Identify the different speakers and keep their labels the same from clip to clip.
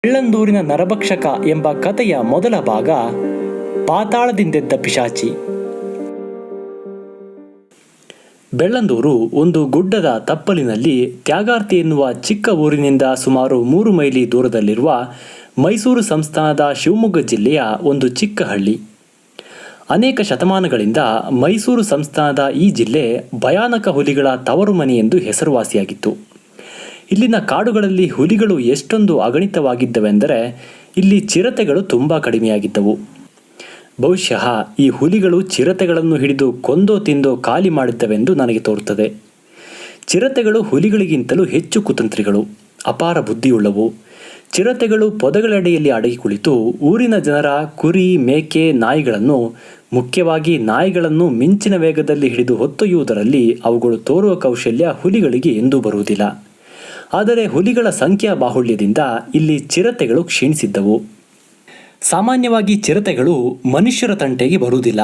Speaker 1: ಬೆಳ್ಳಂದೂರಿನ ನರಭಕ್ಷಕ ಎಂಬ ಕಥೆಯ ಮೊದಲ ಭಾಗ ಪಾತಾಳದಿಂದೆದ್ದ ಪಿಶಾಚಿ. ಬೆಳ್ಳಂದೂರು ಒಂದು ಗುಡ್ಡದ ತಪ್ಪಲಿನಲ್ಲಿ ತ್ಯಾಗಾರ್ತಿ ಎನ್ನುವ ಚಿಕ್ಕ ಊರಿನಿಂದ ಸುಮಾರು 3 ಮೈಲಿ ದೂರದಲ್ಲಿರುವ ಮೈಸೂರು ಸಂಸ್ಥಾನದ ಶಿವಮೊಗ್ಗ ಜಿಲ್ಲೆಯ ಒಂದು ಚಿಕ್ಕ ಹಳ್ಳಿ. ಅನೇಕ ಶತಮಾನಗಳಿಂದ ಮೈಸೂರು ಸಂಸ್ಥಾನದ ಈ ಜಿಲ್ಲೆ ಭಯಾನಕ ಹುಲಿಗಳ ತವರು ಮನೆ ಎಂದು ಹೆಸರುವಾಸಿಯಾಗಿತ್ತು. ಇಲ್ಲಿನ ಕಾಡುಗಳಲ್ಲಿ ಹುಲಿಗಳು ಎಷ್ಟೊಂದು ಅಗಣಿತವಾಗಿದ್ದವೆಂದರೆ ಇಲ್ಲಿ ಚಿರತೆಗಳು ತುಂಬ ಕಡಿಮೆಯಾಗಿದ್ದವು. ಬಹುಶಃ ಈ ಹುಲಿಗಳು ಚಿರತೆಗಳನ್ನು ಹಿಡಿದು ಕೊಂದೋ ತಿಂದೋ ಖಾಲಿ ಮಾಡಿದ್ದವೆಂದು ನನಗೆ ತೋರುತ್ತದೆ. ಚಿರತೆಗಳು ಹುಲಿಗಳಿಗಿಂತಲೂ ಹೆಚ್ಚು ಕುತಂತ್ರಿಗಳು, ಅಪಾರ ಬುದ್ಧಿಯುಳ್ಳವು. ಚಿರತೆಗಳು ಪೊದೆಗಳಡಿಯಲ್ಲಿ ಅಡಗಿ ಕುಳಿತು ಊರಿನ ಜನರ ಕುರಿ, ಮೇಕೆ, ನಾಯಿಗಳನ್ನು, ಮುಖ್ಯವಾಗಿ ನಾಯಿಗಳನ್ನು ಮಿಂಚಿನ ವೇಗದಲ್ಲಿ ಹಿಡಿದು ಹೊತ್ತೊಯ್ಯುವುದರಲ್ಲಿ ಅವುಗಳು ತೋರುವ ಕೌಶಲ್ಯ ಹುಲಿಗಳಿಗೆ ಎಂದೂ ಬರುವುದಿಲ್ಲ. ಆದರೆ ಹುಲಿಗಳ ಸಂಖ್ಯಾ ಬಾಹುಳ್ಯದಿಂದ ಇಲ್ಲಿ ಚಿರತೆಗಳು ಕ್ಷೀಣಿಸಿದ್ದವು. ಸಾಮಾನ್ಯವಾಗಿ ಚಿರತೆಗಳು ಮನುಷ್ಯರ ತಂಟೆಗೆ ಬರುವುದಿಲ್ಲ.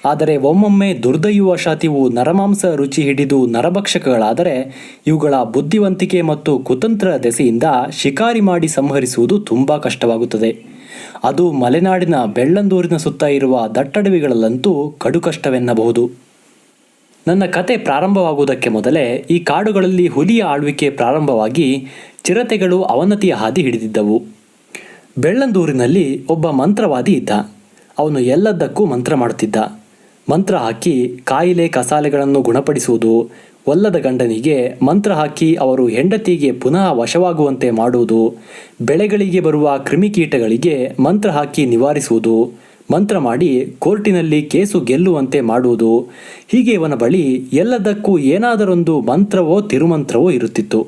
Speaker 1: ಆದರೆ ಒಮ್ಮೊಮ್ಮೆ ದುರ್ದೈವವಶಾತ್ ಇವು ನರಮಾಂಸ ರುಚಿ ಹಿಡಿದು ನರಭಕ್ಷಕಗಳಾದರೆ ಇವುಗಳ ಬುದ್ಧಿವಂತಿಕೆ ಮತ್ತು ಕುತಂತ್ರ ದೆಸೆಯಿಂದ ಶಿಕಾರಿ ಮಾಡಿ ಸಂಹರಿಸುವುದು ತುಂಬ ಕಷ್ಟವಾಗುತ್ತದೆ. ಅದು ಮಲೆನಾಡಿನ ಬೆಳ್ಳಂದೂರಿನ ಸುತ್ತ ಇರುವ ದಟ್ಟಡವಿಗಳಲ್ಲಂತೂ ಕಡು ಕಷ್ಟವೆನ್ನಬಹುದು. ನನ್ನ ಕತೆ ಪ್ರಾರಂಭವಾಗುವುದಕ್ಕೆ ಮೊದಲೇ ಈ ಕಾಡುಗಳಲ್ಲಿ ಹುಲಿಯ ಆಳ್ವಿಕೆ ಪ್ರಾರಂಭವಾಗಿ ಚಿರತೆಗಳು ಅವನತಿಯ ಹಾದಿ ಹಿಡಿದಿದ್ದವು. ಬೆಳ್ಳಂದೂರಿನಲ್ಲಿ ಒಬ್ಬ ಮಂತ್ರವಾದಿ ಇದ್ದ. ಅವನು ಎಲ್ಲದಕ್ಕೂ ಮಂತ್ರ ಮಾಡುತ್ತಿದ್ದ. ಮಂತ್ರ ಹಾಕಿ ಕಾಯಿಲೆ ಕಸಾಲೆಗಳನ್ನು ಗುಣಪಡಿಸುವುದು, ಒಲ್ಲದ ಗಂಡನಿಗೆ ಮಂತ್ರ ಹಾಕಿ ಅವರು ಹೆಂಡತಿಗೆ ಪುನಃ ವಶವಾಗುವಂತೆ ಮಾಡುವುದು, ಬೆಳೆಗಳಿಗೆ ಬರುವ ಕ್ರಿಮಿಕೀಟಗಳಿಗೆ ಮಂತ್ರ ಹಾಕಿ ನಿವಾರಿಸುವುದು, ಮಂತ್ರ ಮಾಡಿ ಕೋರ್ಟಿನಲ್ಲಿ ಕೇಸು ಗೆಲ್ಲುವಂತೆ ಮಾಡುವುದು, ಹೀಗೆ ಇವನ ಬಳಿ ಎಲ್ಲದಕ್ಕೂ ಏನಾದರೊಂದು ಮಂತ್ರವೋ ತಿರುಮಂತ್ರವೋ ಇರುತ್ತಿತ್ತು.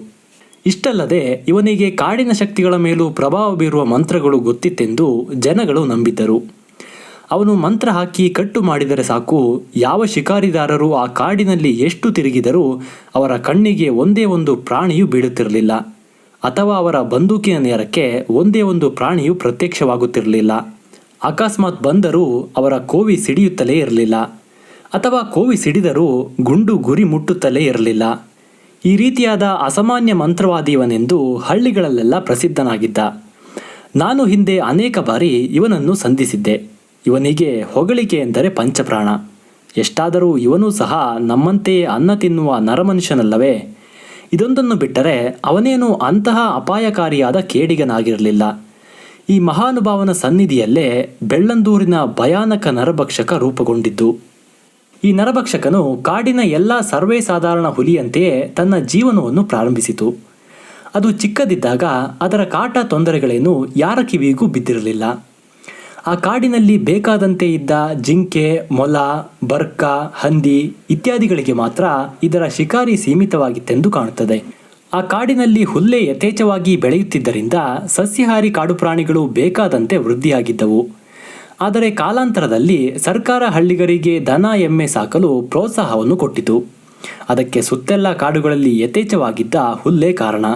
Speaker 1: ಇಷ್ಟಲ್ಲದೆ ಇವನಿಗೆ ಕಾಡಿನ ಶಕ್ತಿಗಳ ಮೇಲೂ ಪ್ರಭಾವ ಬೀರುವ ಮಂತ್ರಗಳು ಗೊತ್ತಿತ್ತೆಂದು ಜನಗಳು ನಂಬಿದ್ದರು. ಅವನು ಮಂತ್ರ ಹಾಕಿ ಕಟ್ಟು ಮಾಡಿದರೆ ಸಾಕು, ಯಾವ ಶಿಕಾರಿದಾರರು ಆ ಕಾಡಿನಲ್ಲಿ ಎಷ್ಟು ತಿರುಗಿದರೂ ಅವರ ಕಣ್ಣಿಗೆ ಒಂದೇ ಒಂದು ಪ್ರಾಣಿಯೂ ಬೀಳುತ್ತಿರಲಿಲ್ಲ, ಅಥವಾ ಅವರ ಬಂದೂಕಿನ ನೇರಕ್ಕೆ ಒಂದೇ ಒಂದು ಪ್ರಾಣಿಯೂ ಪ್ರತ್ಯಕ್ಷವಾಗುತ್ತಿರಲಿಲ್ಲ. ಅಕಸ್ಮಾತ್ ಬಂದರೂ ಅವರ ಕೋವಿ ಸಿಡಿಯುತ್ತಲೇ ಇರಲಿಲ್ಲ, ಅಥವಾ ಕೋವಿ ಸಿಡಿದರೂ ಗುಂಡು ಗುರಿ ಮುಟ್ಟುತ್ತಲೇ ಇರಲಿಲ್ಲ. ಈ ರೀತಿಯಾದ ಅಸಾಮಾನ್ಯ ಮಂತ್ರವಾದಿಯವನೆಂದು ಹಳ್ಳಿಗಳಲ್ಲೆಲ್ಲ ಪ್ರಸಿದ್ಧನಾಗಿದ್ದ. ನಾನು ಹಿಂದೆ ಅನೇಕ ಬಾರಿ ಇವನನ್ನು ಸಂಧಿಸಿದ್ದೆ. ಇವನಿಗೆ ಹೊಗಳಿಕೆ ಎಂದರೆ ಪಂಚಪ್ರಾಣ. ಎಷ್ಟಾದರೂ ಇವನೂ ಸಹ ನಮ್ಮಂತೆಯೇ ಅನ್ನ ತಿನ್ನುವ ನರಮನುಷ್ಯನಲ್ಲವೇ? ಇದೊಂದನ್ನು ಬಿಟ್ಟರೆ ಅವನೇನು ಅಂತಹ ಅಪಾಯಕಾರಿಯಾದ ಕೇಡಿಗನಾಗಿರಲಿಲ್ಲ. ಈ ಮಹಾನುಭಾವನ ಸನ್ನಿಧಿಯಲ್ಲೇ ಬೆಳ್ಳಂದೂರಿನ ಭಯಾನಕ ನರಭಕ್ಷಕ ರೂಪುಗೊಂಡಿದ್ದು. ಈ ನರಭಕ್ಷಕನು ಕಾಡಿನ ಎಲ್ಲ ಸರ್ವೇ ಸಾಧಾರಣ ಹುಲಿಯಂತೆಯೇ ತನ್ನ ಜೀವನವನ್ನು ಪ್ರಾರಂಭಿಸಿತು. ಅದು ಚಿಕ್ಕದಿದ್ದಾಗ ಅದರ ಕಾಟ ತೊಂದರೆಗಳೇನು ಯಾರ ಕಿವಿಗೂ ಬಿದ್ದಿರಲಿಲ್ಲ. ಆ ಕಾಡಿನಲ್ಲಿ ಬೇಕಾದಂತೆ ಇದ್ದ ಜಿಂಕೆ, ಮೊಲ, ಬರ್ಕ, ಹಂದಿ ಇತ್ಯಾದಿಗಳಿಗೆ ಮಾತ್ರ ಇದರ ಶಿಕಾರಿ ಸೀಮಿತವಾಗಿತ್ತೆಂದು ಕಾಣುತ್ತದೆ. ಆ ಕಾಡಿನಲ್ಲಿ ಹುಲ್ಲೆ ಯಥೇಚ್ಛವಾಗಿ ಬೆಳೆಯುತ್ತಿದ್ದರಿಂದ ಸಸ್ಯಾಹಾರಿ ಕಾಡು ಪ್ರಾಣಿಗಳು ಬೇಕಾದಂತೆ ವೃದ್ಧಿಯಾಗಿದ್ದವು. ಆದರೆ ಕಾಲಾಂತರದಲ್ಲಿ ಸರ್ಕಾರ ಹಳ್ಳಿಗರಿಗೆ ದನ, ಎಮ್ಮೆ ಸಾಕಲು ಪ್ರೋತ್ಸಾಹವನ್ನು ಕೊಟ್ಟಿತು. ಅದಕ್ಕೆ ಸುತ್ತೆಲ್ಲ ಕಾಡುಗಳಲ್ಲಿ ಯಥೇಚ್ಛವಾಗಿದ್ದ ಹುಲ್ಲೇ ಕಾರಣ.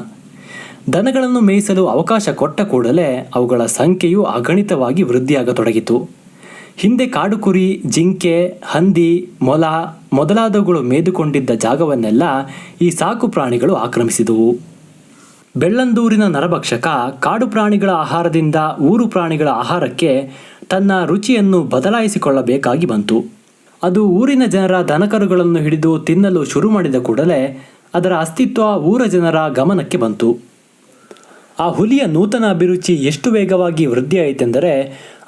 Speaker 1: ದನಗಳನ್ನು ಮೇಯಿಸಲು ಅವಕಾಶ ಕೊಟ್ಟ ಕೂಡಲೇ ಅವುಗಳ ಸಂಖ್ಯೆಯು ಅಗಣಿತವಾಗಿ ವೃದ್ಧಿಯಾಗತೊಡಗಿತು. ಹಿಂದೆ ಕಾಡು ಕುರಿ, ಜಿಂಕೆ, ಹಂದಿ, ಮೊಲ ಮೊದಲಾದವುಗಳು ಮೇದುಕೊಂಡಿದ್ದ ಜಾಗವನ್ನೆಲ್ಲ ಈ ಸಾಕು ಪ್ರಾಣಿಗಳು ಆಕ್ರಮಿಸಿದುವು. ಬೆಳ್ಳಂದೂರಿನ ನರಭಕ್ಷಕ ಕಾಡು ಪ್ರಾಣಿಗಳ ಆಹಾರದಿಂದ ಊರು ಪ್ರಾಣಿಗಳ ಆಹಾರಕ್ಕೆ ತನ್ನ ರುಚಿಯನ್ನು ಬದಲಾಯಿಸಿಕೊಳ್ಳಬೇಕಾಗಿ ಬಂತು. ಅದು ಊರಿನ ಜನರ ದನಕರುಗಳನ್ನು ಹಿಡಿದು ತಿನ್ನಲು ಶುರು ಮಾಡಿದ ಕೂಡಲೇ ಅದರ ಅಸ್ತಿತ್ವ ಊರ ಜನರ ಗಮನಕ್ಕೆ ಬಂತು. ಆ ಹುಲಿಯ ನೂತನ ಅಭಿರುಚಿ ಎಷ್ಟು ವೇಗವಾಗಿ ವೃದ್ಧಿಯಾಯಿತೆಂದರೆ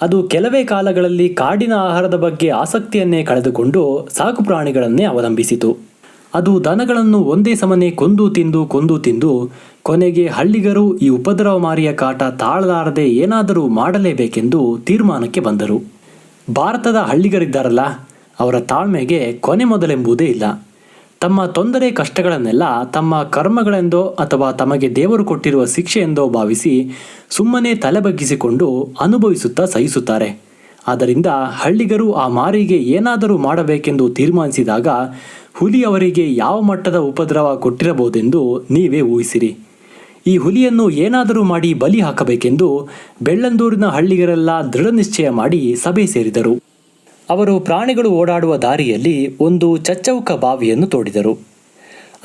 Speaker 1: ಅದು ಕೆಲವೇ ಕಾಲಗಳಲ್ಲಿ ಕಾಡಿನ ಆಹಾರದ ಬಗ್ಗೆ ಆಸಕ್ತಿಯನ್ನೇ ಕಳೆದುಕೊಂಡು ಸಾಕು ಪ್ರಾಣಿಗಳನ್ನೇ ಅವಲಂಬಿಸಿತು. ಅದು ದನಗಳನ್ನು ಒಂದೇ ಸಮನೆ ಕೊಂದು ತಿಂದು ಕೊನೆಗೆ ಹಳ್ಳಿಗರು ಈ ಉಪದ್ರವಮಾರಿಯ ಕಾಟ ತಾಳಲಾರದೆ ಏನಾದರೂ ಮಾಡಲೇಬೇಕೆಂದು ತೀರ್ಮಾನಕ್ಕೆ ಬಂದರು. ಭಾರತದ ಹಳ್ಳಿಗರಿದ್ದಾರಲ್ಲ, ಅವರ ತಾಳ್ಮೆಗೆ ಕೊನೆ ಮೊದಲೆಂಬುದೇ ಇಲ್ಲ. ತಮ್ಮ ತೊಂದರೆ ಕಷ್ಟಗಳನ್ನೆಲ್ಲ ತಮ್ಮ ಕರ್ಮಗಳೆಂದೋ ಅಥವಾ ತಮಗೆ ದೇವರು ಕೊಟ್ಟಿರುವ ಶಿಕ್ಷೆ ಎಂದೋ ಭಾವಿಸಿ ಸುಮ್ಮನೆ ತಲೆಬಗ್ಗಿಸಿಕೊಂಡು ಅನುಭವಿಸುತ್ತಾ ಸಹಿಸುತ್ತಾರೆ. ಆದ್ದರಿಂದ ಹಳ್ಳಿಗರು ಆ ಮಾರಿಗೆ ಏನಾದರೂ ಮಾಡಬೇಕೆಂದು ತೀರ್ಮಾನಿಸಿದಾಗ ಹುಲಿ ಅವರಿಗೆ ಯಾವ ಮಟ್ಟದ ಉಪದ್ರವ ಕೊಟ್ಟಿರಬಹುದೆಂದು ನೀವೇ ಊಹಿಸಿರಿ. ಈ ಹುಲಿಯನ್ನು ಏನಾದರೂ ಮಾಡಿ ಬಲಿ ಹಾಕಬೇಕೆಂದು ಬೆಳ್ಳಂದೂರಿನ ಹಳ್ಳಿಗರೆಲ್ಲ ದೃಢ ನಿಶ್ಚಯ ಮಾಡಿ ಸಭೆ ಸೇರಿದರು. ಅವರು ಪ್ರಾಣಿಗಳು ಓಡಾಡುವ ದಾರಿಯಲ್ಲಿ ಒಂದು ಚಚ್ಚೌಕ ಬಾವಿಯನ್ನು ತೋಡಿದರು.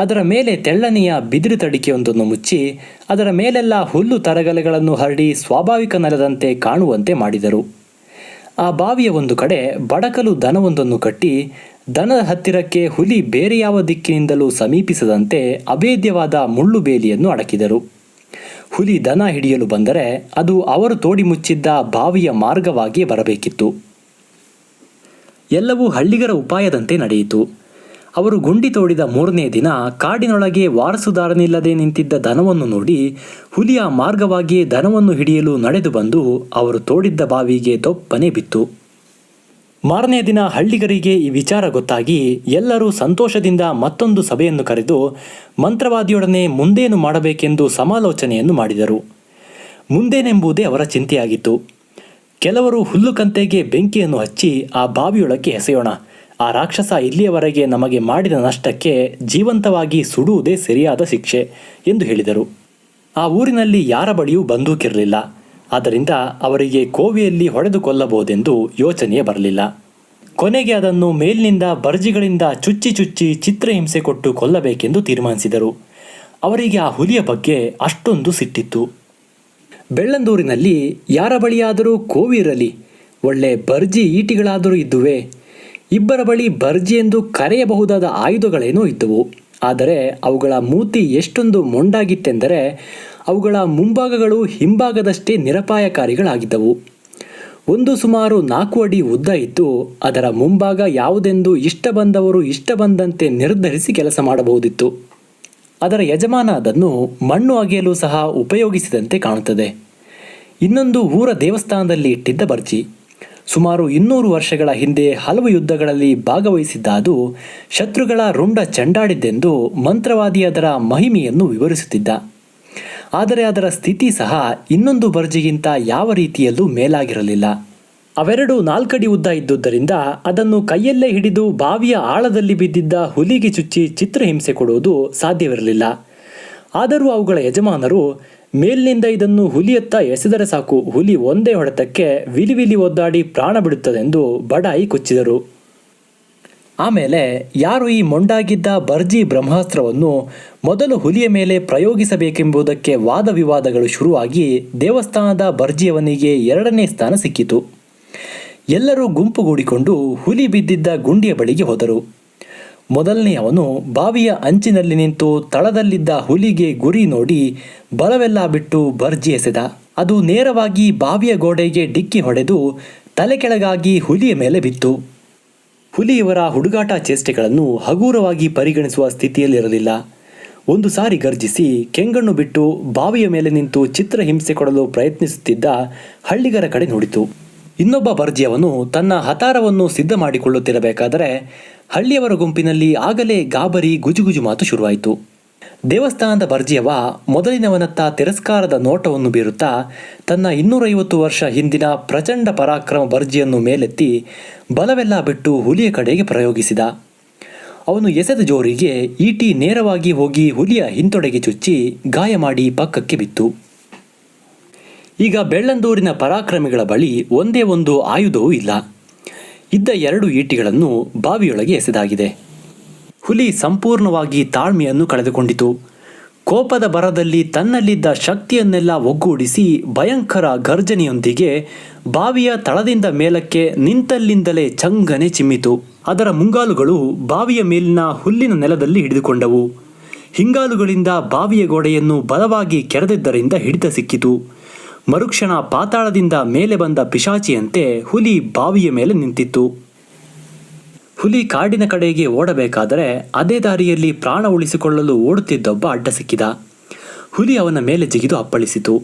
Speaker 1: ಅದರ ಮೇಲೆ ತೆಳ್ಳನೆಯ ಬಿದಿರು ತಡಿಕೆಯೊಂದನ್ನು ಮುಚ್ಚಿ ಅದರ ಮೇಲೆಲ್ಲ ಹುಲ್ಲು ತರಗಲೆಗಳನ್ನು ಹರಡಿ ಸ್ವಾಭಾವಿಕ ನೆಲದಂತೆ ಕಾಣುವಂತೆ ಮಾಡಿದರು. ಆ ಬಾವಿಯ ಒಂದು ಕಡೆ ಬಡಕಲು ದನವೊಂದನ್ನು ಕಟ್ಟಿ ದನದ ಹತ್ತಿರಕ್ಕೆ ಹುಲಿ ಬೇರೆ ಯಾವ ದಿಕ್ಕಿನಿಂದಲೂ ಸಮೀಪಿಸದಂತೆ ಅಭೇದ್ಯವಾದ ಮುಳ್ಳು ಬೇಲಿಯನ್ನು ಅಡಕಿದರು. ಹುಲಿ ದನ ಹಿಡಿಯಲು ಬಂದರೆ ಅದು ಅವರು ತೋಡಿ ಮುಚ್ಚಿದ್ದ ಬಾವಿಯ ಮಾರ್ಗವಾಗಿ ಬರಬೇಕಿತ್ತು. ಎಲ್ಲವೂ ಹಳ್ಳಿಗರ ಉಪಾಯದಂತೆ ನಡೆಯಿತು. ಅವರು ಗುಂಡಿ ತೋಡಿದ 3ನೇ ದಿನ ಕಾಡಿನೊಳಗೆ ವಾರಸುದಾರನಿಲ್ಲದೆ ನಿಂತಿದ್ದ ದನವನ್ನು ನೋಡಿ ಹುಲಿಯ ಮಾರ್ಗವಾಗಿಯೇ ದನವನ್ನು ಹಿಡಿಯಲು ನಡೆದು ಬಂದು ಅವರು ತೋಡಿದ್ದ ಬಾವಿಗೆ ದೊಪ್ಪನೆ ಬಿತ್ತು. ಮಾರನೇ ದಿನ ಹಳ್ಳಿಗರಿಗೆ ಈ ವಿಚಾರ ಗೊತ್ತಾಗಿ ಎಲ್ಲರೂ ಸಂತೋಷದಿಂದ ಮತ್ತೊಂದು ಸಭೆಯನ್ನು ಕರೆದು ಮಂತ್ರವಾದಿಯೊಡನೆ ಮುಂದೇನು ಮಾಡಬೇಕೆಂದು ಸಮಾಲೋಚನೆಯನ್ನು ಮಾಡಿದರು. ಮುಂದೇನೆಂಬುದೇ ಅವರ ಚಿಂತೆಯಾಗಿತ್ತು. ಕೆಲವರು ಹುಲ್ಲುಕಂತೆಗೆ ಬೆಂಕಿಯನ್ನು ಹಚ್ಚಿ ಆ ಬಾವಿಯೊಳಕ್ಕೆ ಎಸೆಯೋಣ, ಆ ರಾಕ್ಷಸ ಇಲ್ಲಿಯವರೆಗೆ ನಮಗೆ ಮಾಡಿದ ನಷ್ಟಕ್ಕೆ ಜೀವಂತವಾಗಿ ಸುಡುವುದೇ ಸರಿಯಾದ ಶಿಕ್ಷೆ ಎಂದು ಹೇಳಿದರು. ಆ ಊರಿನಲ್ಲಿ ಯಾರ ಬಳಿಯೂ ಬಂದೂಕಿರಲಿಲ್ಲ. ಆದ್ದರಿಂದ ಅವರಿಗೆ ಕೋವಿಯಲ್ಲಿ ಹೊಡೆದು ಕೊಲ್ಲಬಹುದೆಂದು ಯೋಚನೆಯೇ ಬರಲಿಲ್ಲ. ಕೊನೆಗೆ ಅದನ್ನು ಮೇಲಿನಿಂದ ಬರ್ಜಿಗಳಿಂದ ಚುಚ್ಚಿ ಚುಚ್ಚಿ ಚಿತ್ರಹಿಂಸೆ ಕೊಟ್ಟು ಕೊಲ್ಲಬೇಕೆಂದು ತೀರ್ಮಾನಿಸಿದರು. ಅವರಿಗೆ ಆ ಹುಲಿಯ ಬಗ್ಗೆ ಅಷ್ಟೊಂದು ಸಿಟ್ಟಿತ್ತು. ಬೆಳ್ಳಂದೂರಿನಲ್ಲಿ ಯಾರ ಬಳಿಯಾದರೂ ಕೋವಿ ಇರಲಿ, ಒಳ್ಳೆ ಬರ್ಜಿ ಈಟಿಗಳಾದರೂ ಇದ್ದುವೆ. ಇಬ್ಬರ ಬಳಿ ಬರ್ಜಿ ಎಂದು ಕರೆಯಬಹುದಾದ ಆಯುಧಗಳೇನೋ ಇದ್ದವು. ಆದರೆ ಅವುಗಳ ಮೂತಿ ಎಷ್ಟೊಂದು ಮೊಂಡಾಗಿತ್ತೆಂದರೆ ಅವುಗಳ ಮುಂಭಾಗಗಳು ಹಿಂಭಾಗದಷ್ಟೇ ನಿರಪಾಯಕಾರಿಗಳಾಗಿದ್ದವು. ಒಂದು ಸುಮಾರು 4 ಅಡಿ ಉದ್ದ ಇದ್ದು ಅದರ ಮುಂಭಾಗ ಯಾವುದೆಂದು ಇಷ್ಟ ಬಂದವರು ಇಷ್ಟ ಬಂದಂತೆ ನಿರ್ಧರಿಸಿ ಕೆಲಸ ಮಾಡಬಹುದಿತ್ತು. ಅದರ ಯಜಮಾನ ಅದನ್ನು ಮಣ್ಣು ಅಗೆಯಲು ಸಹ ಉಪಯೋಗಿಸಿದಂತೆ ಕಾಣುತ್ತದೆ. ಇನ್ನೊಂದು ಊರ ದೇವಸ್ಥಾನದಲ್ಲಿ ಇಟ್ಟಿದ್ದ ಬರ್ಜಿ. ಸುಮಾರು 200 ವರ್ಷಗಳ ಹಿಂದೆ ಹಲವು ಯುದ್ಧಗಳಲ್ಲಿ ಭಾಗವಹಿಸಿದ್ದ ಅದು ಶತ್ರುಗಳ ರುಂಡ ಚೆಂಡಾಡಿದ್ದೆಂದು ಮಂತ್ರವಾದಿ ಅದರ ಮಹಿಮೆಯನ್ನು ವಿವರಿಸುತ್ತಿದ್ದ. ಆದರೆ ಅದರ ಸ್ಥಿತಿ ಸಹ ಇನ್ನೊಂದು ಬರ್ಜಿಗಿಂತ ಯಾವ ರೀತಿಯಲ್ಲೂ ಮೇಲಾಗಿರಲಿಲ್ಲ. ಅವೆರಡು 4 ಅಡಿ ಉದ್ದ ಇದ್ದುದರಿಂದ ಅದನ್ನು ಕೈಯಲ್ಲೇ ಹಿಡಿದು ಬಾವಿಯ ಆಳದಲ್ಲಿ ಬಿದ್ದಿದ್ದ ಹುಲಿಗೆ ಚುಚ್ಚಿ ಚಿತ್ರಹಿಂಸೆ ಕೊಡುವುದು ಸಾಧ್ಯವಿರಲಿಲ್ಲ. ಆದರೂ ಅವುಗಳ ಯಜಮಾನರು ಮೇಲಿನಿಂದ ಇದನ್ನು ಹುಲಿಯತ್ತ ಎಸೆದರೆ ಸಾಕು, ಹುಲಿ ಒಂದೇ ಹೊಡೆತಕ್ಕೆ ವಿಲಿವಿಲಿ ಒದ್ದಾಡಿ ಪ್ರಾಣ ಬಿಡುತ್ತದೆಂದು ಬಡಾಯಿ ಕೊಚ್ಚಿದರು. ಆಮೇಲೆ ಯಾರು ಈ ಮೊಂಡಾಗಿದ್ದ ಬರ್ಜಿ ಬ್ರಹ್ಮಾಸ್ತ್ರವನ್ನು ಮೊದಲು ಹುಲಿಯ ಮೇಲೆ ಪ್ರಯೋಗಿಸಬೇಕೆಂಬುದಕ್ಕೆ ವಾದ ವಿವಾದಗಳು ಶುರುವಾಗಿ ದೇವಸ್ಥಾನದ ಬರ್ಜಿಯವನಿಗೆ 2ನೇ ಸ್ಥಾನ ಸಿಕ್ಕಿತು. ಎಲ್ಲರೂ ಗುಂಪುಗೂಡಿಕೊಂಡು ಹುಲಿ ಬಿದ್ದಿದ್ದ ಗುಂಡಿಯ ಬಳಿಗೆ ಹೋದರು. ಮೊದಲನೆಯವನು ಬಾವಿಯ ಅಂಚಿನಲ್ಲಿ ನಿಂತು ತಳದಲ್ಲಿದ್ದ ಹುಲಿಗೆ ಗುರಿ ನೋಡಿ ಬಲವೆಲ್ಲ ಬಿಟ್ಟು ಬರ್ಜಿ ಎಸೆದ. ಅದು ನೇರವಾಗಿ ಬಾವಿಯ ಗೋಡೆಗೆ ಡಿಕ್ಕಿ ಹೊಡೆದು ತಲೆ ಕೆಳಗಾಗಿ ಹುಲಿಯ ಮೇಲೆ ಬಿತ್ತು. ಹುಲಿ ಇವರ ಹುಡುಗಾಟ ಚೇಷ್ಟೆಗಳನ್ನು ಹಗೂರವಾಗಿ ಪರಿಗಣಿಸುವ ಸ್ಥಿತಿಯಲ್ಲಿರಲಿಲ್ಲ. ಒಂದು ಸಾರಿ ಗರ್ಜಿಸಿ ಕೆಂಗಣ್ಣು ಬಿಟ್ಟು ಬಾವಿಯ ಮೇಲೆ ನಿಂತು ಚಿತ್ರಹಿಂಸೆ ಕೊಡಲು ಪ್ರಯತ್ನಿಸುತ್ತಿದ್ದ ಹಳ್ಳಿಗರ ಕಡೆ ನೋಡಿತು. ಇನ್ನೊಬ್ಬ ಬರ್ಜಿಯವನು ತನ್ನ ಹತಾರವನ್ನು ಸಿದ್ಧ ಮಾಡಿಕೊಳ್ಳುತ್ತಿರಬೇಕಾದರೆ ಹಳ್ಳಿಯವರ ಗುಂಪಿನಲ್ಲಿ ಆಗಲೇ ಗಾಬರಿ ಗುಜುಗುಜು ಮಾತು ಶುರುವಾಯಿತು. ದೇವಸ್ಥಾನದ ಬರ್ಜಿಯವ ಮೊದಲಿನವನತ್ತ ತಿರಸ್ಕಾರದ ನೋಟವನ್ನು ಬೀರುತ್ತಾ ತನ್ನ 250 ವರ್ಷ ಹಿಂದಿನ ಪ್ರಚಂಡ ಪರಾಕ್ರಮ ಬರ್ಜಿಯನ್ನು ಮೇಲೆತ್ತಿ ಬಲವೆಲ್ಲ ಬಿಟ್ಟು ಹುಲಿಯ ಕಡೆಗೆ ಪ್ರಯೋಗಿಸಿದ. ಅವನು ಎಸೆದ ಜೋರಿಗೆ ಈಟಿ ನೇರವಾಗಿ ಹೋಗಿ ಹುಲಿಯ ಹಿಂತೊಡೆಗೆ ಚುಚ್ಚಿ ಗಾಯ ಮಾಡಿ ಪಕ್ಕಕ್ಕೆ ಬಿತ್ತು. ಈಗ ಬೆಳ್ಳಂದೂರಿನ ಪರಾಕ್ರಮಿಗಳ ಬಳಿ ಒಂದೇ ಒಂದು ಆಯುಧವೂ ಇಲ್ಲ. ಇದ್ದ 2 ಈಟಿಗಳನ್ನು ಬಾವಿಯೊಳಗೆ ಎಸೆದಾಗಿದೆ. ಹುಲಿ ಸಂಪೂರ್ಣವಾಗಿ ತಾಳ್ಮೆಯನ್ನು ಕಳೆದುಕೊಂಡಿತು. ಕೋಪದ ಭರದಲ್ಲಿ ತನ್ನಲ್ಲಿದ್ದ ಶಕ್ತಿಯನ್ನೆಲ್ಲ ಒಗ್ಗೂಡಿಸಿ ಭಯಂಕರ ಗರ್ಜನೆಯೊಂದಿಗೆ ಬಾವಿಯ ತಳದಿಂದ ಮೇಲಕ್ಕೆ ನಿಂತಲ್ಲಿಂದಲೇ ಚಂಗನೆ ಚಿಮ್ಮಿತು. ಅದರ ಮುಂಗಾಲುಗಳು ಬಾವಿಯ ಮೇಲಿನ ಹುಲ್ಲಿನ ನೆಲದಲ್ಲಿ ಹಿಡಿದುಕೊಂಡವು. ಹಿಂಗಾಲುಗಳಿಂದ ಬಾವಿಯ ಗೋಡೆಯನ್ನು ಬಲವಾಗಿ ಕೆರೆದಿದ್ದರಿಂದ ಹಿಡಿತ ಸಿಕ್ಕಿತು. ಮರುಕ್ಷಣ ಪಾತಾಳದಿಂದ ಮೇಲೆ ಬಂದ ಪಿಶಾಚಿಯಂತೆ ಹುಲಿ ಬಾವಿಯ ಮೇಲೆ ನಿಂತಿತ್ತು. ಹುಲಿ ಕಾಡಿನ ಕಡೆಗೆ ಓಡಬೇಕಾದರೆ ಅದೇ ದಾರಿಯಲ್ಲಿ ಪ್ರಾಣ ಉಳಿಸಿಕೊಳ್ಳಲು ಓಡುತ್ತಿದ್ದೊಬ್ಬ ಅಡ್ಡ ಸಿಕ್ಕಿದ. ಹುಲಿ ಅವನ ಮೇಲೆ ಜಿಗಿದು ಅಪ್ಪಳಿಸಿತು.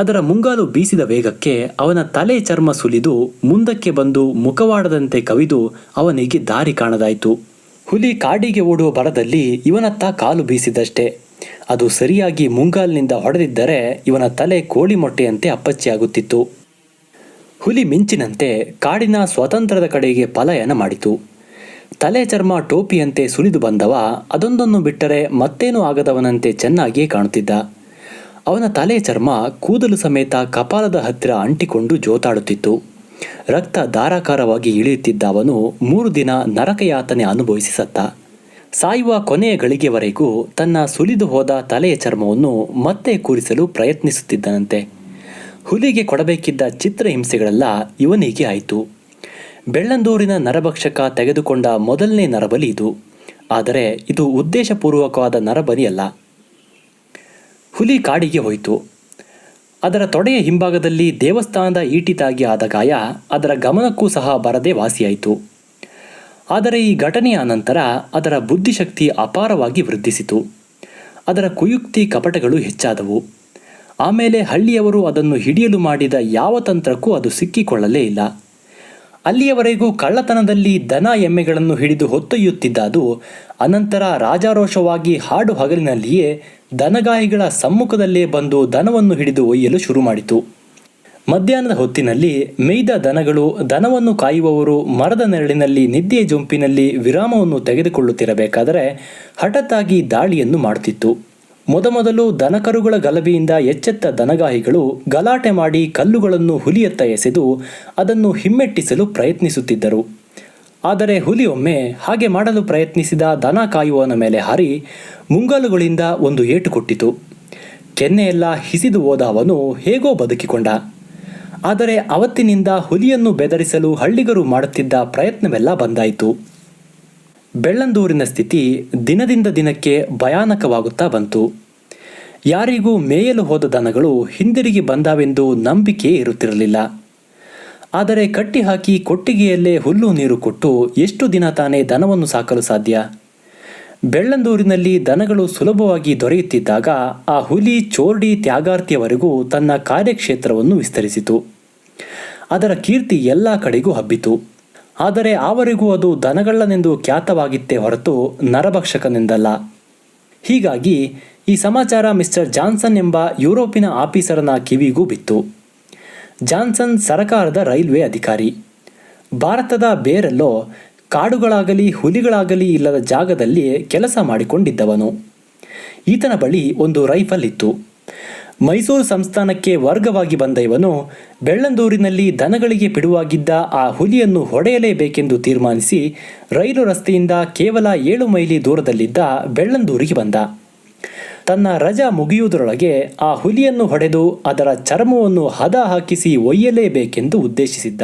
Speaker 1: ಅದರ ಮುಂಗಾಲು ಬೀಸಿದ ವೇಗಕ್ಕೆ ಅವನ ತಲೆ ಚರ್ಮ ಸುಲಿದು ಮುಂದಕ್ಕೆ ಬಂದು ಮುಖವಾಡದಂತೆ ಕವಿದು ಅವನಿಗೆ ದಾರಿ ಕಾಣದಾಯಿತು. ಹುಲಿ ಕಾಡಿಗೆ ಓಡುವ ಭರದಲ್ಲಿ ಇವನತ್ತ ಕಾಲು ಬೀಸಿದಷ್ಟೇ. ಅದು ಸರಿಯಾಗಿ ಮುಂಗಾಲಿನಿಂದ ಹೊಡೆದಿದ್ದರೆ ಇವನ ತಲೆ ಕೋಳಿ ಮೊಟ್ಟೆಯಂತೆ ಅಪ್ಪಚ್ಚಿಯಾಗುತ್ತಿತ್ತು. ಹುಲಿ ಮಿಂಚಿನಂತೆ ಕಾಡಿನ ಸ್ವತಂತ್ರದ ಕಡೆಗೆ ಪಲಾಯನ ಮಾಡಿತು. ತಲೆ ಚರ್ಮ ಟೋಪಿಯಂತೆ ಸುಲಿದು ಬಂದವ ಅದೊಂದನ್ನು ಬಿಟ್ಟರೆ ಮತ್ತೇನೂ ಆಗದವನಂತೆ ಚೆನ್ನಾಗಿಯೇ ಕಾಣುತ್ತಿದ್ದ. ಅವನ ತಲೆ ಚರ್ಮ ಕೂದಲು ಸಮೇತ ಕಪಾಲದ ಹತ್ತಿರ ಅಂಟಿಕೊಂಡು ಜೋತಾಡುತ್ತಿತ್ತು. ರಕ್ತ ಧಾರಾಕಾರವಾಗಿ ಇಳಿಯುತ್ತಿದ್ದ ಅವನು 3 ದಿನ ನರಕಯಾತನೆ ಅನುಭವಿಸಿ ಸತ್ತ. ಸಾಯುವ ಕೊನೆಯ ಗಳಿಗೆವರೆಗೂ ತನ್ನ ಸುಲಿದು ಹೋದ ತಲೆಯ ಚರ್ಮವನ್ನು ಮತ್ತೆ ಕೂರಿಸಲು ಪ್ರಯತ್ನಿಸುತ್ತಿದ್ದನಂತೆ. ಹುಲಿಗೆ ಕೊಡಬೇಕಿದ್ದ ಚಿತ್ರಹಿಂಸೆಗಳೆಲ್ಲ ಇವನಿಗೆ ಆಯಿತು. ಬೆಳ್ಳಂದೂರಿನ ನರಭಕ್ಷಕ ತೆಗೆದುಕೊಂಡ ಮೊದಲನೇ ನರಬಲಿ ಇದು. ಆದರೆ ಇದು ಉದ್ದೇಶಪೂರ್ವಕವಾದ ನರಬಲಿ ಅಲ್ಲ. ಹುಲಿ ಕಾಡಿಗೆ ಹೋಯಿತು. ಅದರ ತೊಡೆಯ ಹಿಂಭಾಗದಲ್ಲಿ ದೇವಸ್ಥಾನದ ಈಟಿ ತಾಗಿ ಆದ ಗಾಯ ಅದರ ಗಮನಕ್ಕೂ ಸಹ ಬರದೆ ವಾಸಿಯಾಯಿತು. ಆದರೆ ಈ ಘಟನೆಯ ನಂತರ ಅದರ ಬುದ್ಧಿಶಕ್ತಿ ಅಪಾರವಾಗಿ ವೃದ್ಧಿಸಿತು. ಅದರ ಕುಯುಕ್ತಿ ಕಪಟಗಳು ಹೆಚ್ಚಾದವು. ಆಮೇಲೆ ಹಳ್ಳಿಯವರು ಅದನ್ನು ಹಿಡಿಯಲು ಮಾಡಿದ ಯಾವ ತಂತ್ರಕ್ಕೂ ಅದು ಸಿಕ್ಕಿಕೊಳ್ಳಲೇ ಇಲ್ಲ. ಅಲ್ಲಿಯವರೆಗೂ ಕಳ್ಳತನದಲ್ಲಿ ದನ ಎಮ್ಮೆಗಳನ್ನು ಹಿಡಿದು ಹೊತ್ತೊಯ್ಯುತ್ತಿದ್ದ ಅದು ಅನಂತರ ರಾಜಾರೋಷವಾಗಿ ಹಾಡು ಹಗಲಿನಲ್ಲಿಯೇ ದನಗಾಹಿಗಳ ಸಮ್ಮುಖದಲ್ಲೇ ಬಂದು ದನವನ್ನು ಹಿಡಿದು ಒಯ್ಯಲು ಶುರು ಮಾಡಿತು. ಮಧ್ಯಾಹ್ನದ ಹೊತ್ತಿನಲ್ಲಿ ಮೇಯ್ದ ದನಗಳು ದನವನ್ನು ಕಾಯುವವರು ಮರದ ನೆರಳಿನಲ್ಲಿ ನಿದ್ದೆಯ ಜೊಂಪಿನಲ್ಲಿ ವಿರಾಮವನ್ನು ತೆಗೆದುಕೊಳ್ಳುತ್ತಿರಬೇಕಾದರೆ ಹಠಾತ್ತಾಗಿ ದಾಳಿಯನ್ನು ಮಾಡುತ್ತಿತ್ತು. ಮೊದಮೊದಲು ದನಕರುಗಳ ಗಲಭೆಯಿಂದ ಎಚ್ಚೆತ್ತ ದನಗಾಹಿಗಳು ಗಲಾಟೆ ಮಾಡಿ ಕಲ್ಲುಗಳನ್ನು ಹುಲಿಯತ್ತ ಎಸೆದು ಅದನ್ನು ಹಿಮ್ಮೆಟ್ಟಿಸಲು ಪ್ರಯತ್ನಿಸುತ್ತಿದ್ದರು. ಆದರೆ ಹುಲಿ ಒಮ್ಮೆ ಹಾಗೆ ಮಾಡಲು ಪ್ರಯತ್ನಿಸಿದ ದನ ಕಾಯುವವನ ಮೇಲೆ ಹಾರಿ ಮುಂಗಾಲುಗಳಿಂದ ಒಂದು ಏಟು ಕೊಟ್ಟಿತು. ಕೆನ್ನೆಯೆಲ್ಲ ಹಿಸಿದು ಹೋದ ಅವನು ಹೇಗೋ ಬದುಕಿಕೊಂಡ. ಆದರೆ ಅವತ್ತಿನಿಂದ ಹುಲಿಯನ್ನು ಬೆದರಿಸಲು ಹಳ್ಳಿಗರು ಮಾಡುತ್ತಿದ್ದ ಪ್ರಯತ್ನವೆಲ್ಲ ಬಂದಾಯಿತು. ಬೆಳ್ಳಂದೂರಿನ ಸ್ಥಿತಿ ದಿನದಿಂದ ದಿನಕ್ಕೆ ಭಯಾನಕವಾಗುತ್ತಾ ಬಂತು. ಯಾರಿಗೂ ಮೇಯಲು ಹೋದ ದನಗಳು ಹಿಂದಿರುಗಿ ಬಂದಾವೆಂದು ನಂಬಿಕೆ ಇರುತ್ತಿರಲಿಲ್ಲ. ಆದರೆ ಕಟ್ಟಿಹಾಕಿ ಕೊಟ್ಟಿಗೆಯಲ್ಲೇ ಹುಲ್ಲು ನೀರು ಕೊಟ್ಟು ಎಷ್ಟು ದಿನ ತಾನೇ ದನವನ್ನು ಸಾಕಲು ಸಾಧ್ಯ? ಬೆಳ್ಳಂದೂರಿನಲ್ಲಿ ದನಗಳು ಸುಲಭವಾಗಿ ದೊರೆಯುತ್ತಿದ್ದಾಗ ಆ ಹುಲಿ ಚೋರ್ಡಿ ತ್ಯಾಗಾರ್ತಿಯವರೆಗೂ ತನ್ನ ಕಾರ್ಯಕ್ಷೇತ್ರವನ್ನು ವಿಸ್ತರಿಸಿತು. ಅದರ ಕೀರ್ತಿ ಎಲ್ಲ ಕಡೆಗೂ ಹಬ್ಬಿತು. ಆದರೆ ಆವರೆಗೂ ಅದು ದನಗಳ್ಳನೆಂದು ಖ್ಯಾತವಾಗಿತ್ತೇ ಹೊರತು ನರಭಕ್ಷಕನೆಂದಲ್ಲ. ಹೀಗಾಗಿ ಈ ಸಮಾಚಾರ ಮಿಸ್ಟರ್ ಜಾನ್ಸನ್ ಎಂಬ ಯುರೋಪಿನ ಆಫೀಸರನ ಕಿವಿಗೂ ಬಿತ್ತು. ಜಾನ್ಸನ್ ಸರಕಾರದ ರೈಲ್ವೆ ಅಧಿಕಾರಿ. ಭಾರತದ ಬೇರೆಲ್ಲೋ ಕಾಡುಗಳಾಗಲಿ ಹುಲಿಗಳಾಗಲಿ ಇಲ್ಲದ ಜಾಗದಲ್ಲಿ ಕೆಲಸ ಮಾಡಿಕೊಂಡಿದ್ದವನು. ಈತನ ಬಳಿ ಒಂದು ರೈಫಲ್ ಇತ್ತು. ಮೈಸೂರು ಸಂಸ್ಥಾನಕ್ಕೆ ವರ್ಗವಾಗಿ ಬಂದ ಇವನು ಬೆಳ್ಳಂದೂರಿನಲ್ಲಿ ದನಗಳಿಗೆ ಪಿಡುವಾಗಿದ್ದ ಆ ಹುಲಿಯನ್ನು ಹೊಡೆಯಲೇಬೇಕೆಂದು ತೀರ್ಮಾನಿಸಿ ರೈಲು ರಸ್ತೆಯಿಂದ ಕೇವಲ 7 ಮೈಲಿ ದೂರದಲ್ಲಿದ್ದ ಬೆಳ್ಳಂದೂರಿಗೆ ಬಂದ. ತನ್ನ ರಜಾ ಮುಗಿಯುವುದರೊಳಗೆ ಆ ಹುಲಿಯನ್ನು ಹೊಡೆದು ಅದರ ಚರ್ಮವನ್ನು ಹದ ಹಾಕಿಸಿ ಒಯ್ಯಲೇಬೇಕೆಂದು ಉದ್ದೇಶಿಸಿದ್ದ.